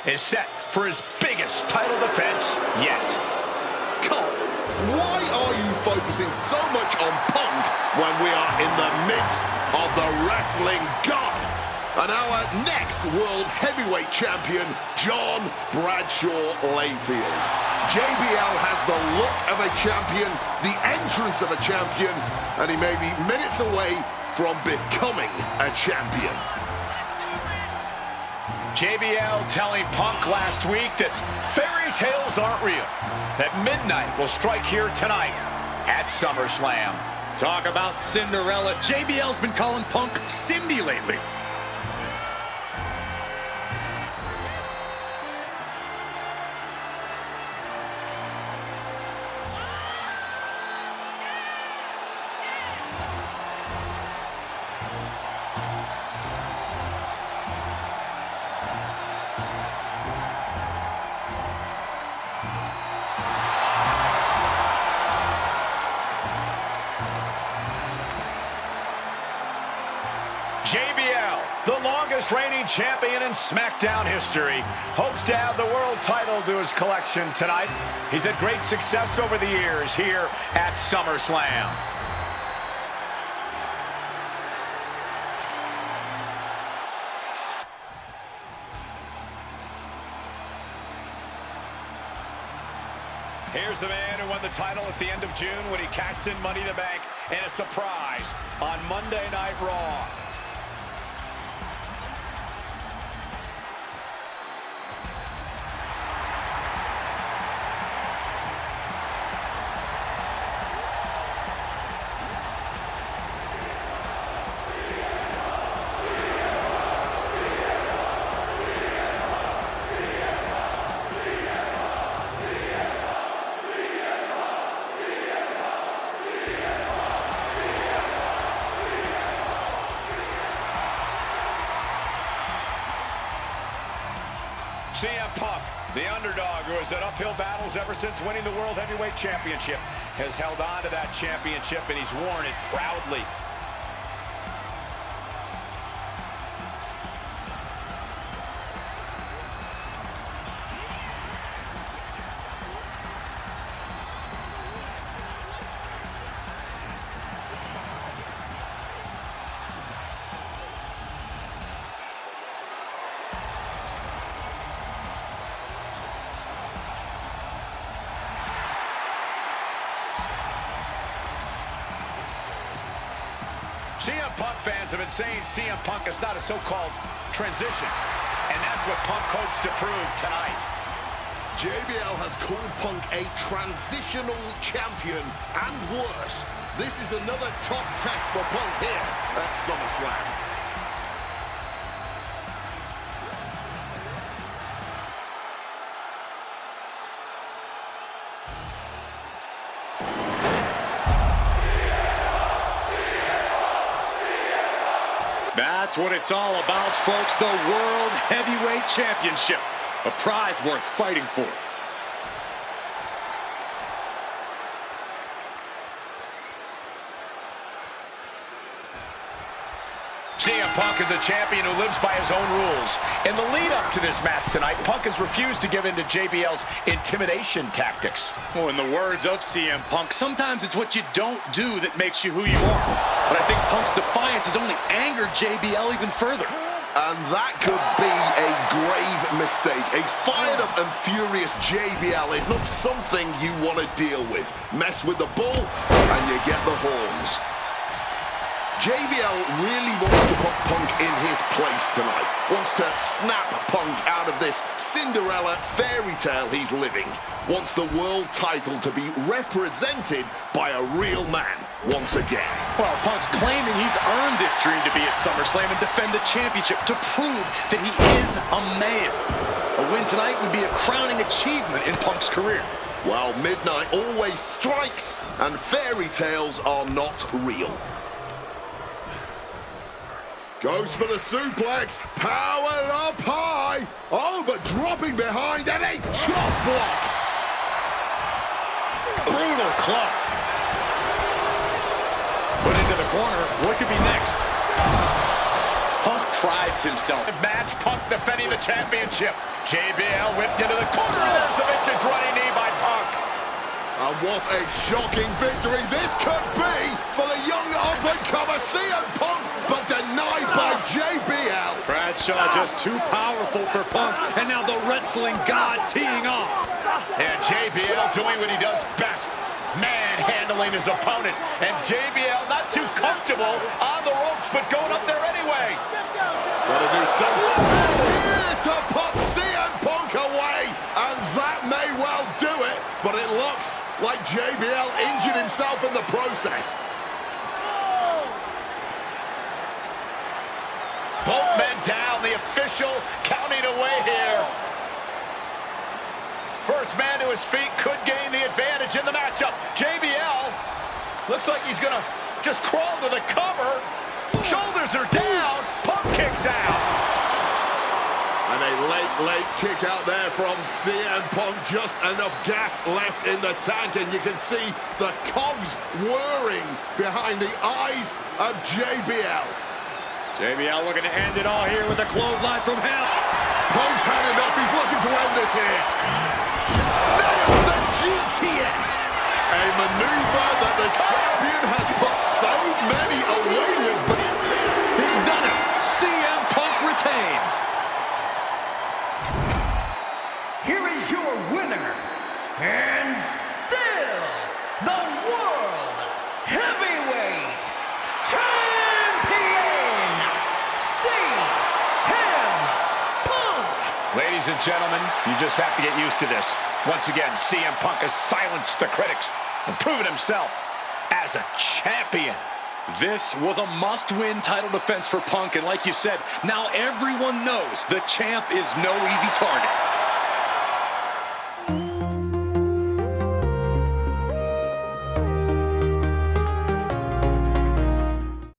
is set for his biggest title defense yet. Cole, why are you focusing so much on Punk when we are in the midst of the wrestling god? And our next World Heavyweight Champion, John Bradshaw Layfield. JBL has the look of a champion, the entrance of a champion, and he may be minutes away from becoming a champion. JBL telling Punk last week that fairy tales aren't real, that midnight will strike here tonight at SummerSlam. Talk about Cinderella. JBL's been calling Punk Cindy lately. JBL, the longest reigning champion in SmackDown history, hopes to add the world title to his collection tonight. He's had great success over the years here at SummerSlam. Here's the man who won the title at the end of June when he cashed in Money in the Bank and a surprise on Monday Night Raw. CM Punk, the underdog who has had uphill battles ever since winning the World Heavyweight Championship, has held on to that championship and he's worn it proudly. CM Punk fans have been saying CM Punk is not a so-called transition, and that's what Punk hopes to prove tonight. JBL has called Punk a transitional champion, and worse, this is another top test for Punk here at SummerSlam. That's what it's all about, folks. The World Heavyweight Championship. A prize worth fighting for. CM Punk is a champion who lives by his own rules. In the lead-up to this match tonight, Punk has refused to give in to JBL's intimidation tactics. Well, in the words of CM Punk, sometimes it's what you don't do that makes you who you are. But I think Punk's defiance has only angered JBL even further. And that could be a grave mistake. A fired-up and furious JBL is not something you want to deal with. Mess with the bull, and you get the horns. JBL really wants to put Punk in his place tonight. Wants to snap Punk out of this Cinderella fairy tale he's living. Wants the world title to be represented by a real man once again. Well, Punk's claiming he's earned this dream to be at SummerSlam and defend the championship to prove that he is a man. A win tonight would be a crowning achievement in Punk's career. Well, midnight always strikes, and fairy tales are not real. Goes for the suplex, powered up high. Oh, but dropping behind and a chop block. Brutal club. Put into the corner. What could be next? Punk prides himself. Match, Punk defending the championship. JBL whipped into the corner. There's the vintage running knee by Punk. And what a shocking victory this could be for the young up-and-comer CM Punk, but denied by JBL. Bradshaw just too powerful for Punk, and now the wrestling god teeing off. And JBL doing what he does best, manhandling his opponent. And JBL not too comfortable on the ropes, but going up there anyway. Gotta do something here to put CM Punk away, and that may well do it, but it looks like JBL injured himself in the process. Both men down, the official counting away here. First man to his feet could gain the advantage in the matchup. JBL looks like he's gonna just crawl to the cover. Shoulders are down, Punk kicks out. And a late kick out there from CM Punk. Just enough gas left in the tank, and you can see the cogs whirring behind the eyes of JBL. JBL looking to end it all here with a clothesline from hell. Punk's had enough. He's looking to end this here. Nails the GTS. A maneuver that the champion has put so many away with. He's done it. CM Punk retains. Here is your winner, and still the World Heavyweight Champion, CM Punk. Ladies and gentlemen, you just have to get used to this. Once again, CM Punk has silenced the critics and proven himself as a champion. This was a must-win title defense for Punk, and like you said, now everyone knows the champ is no easy target.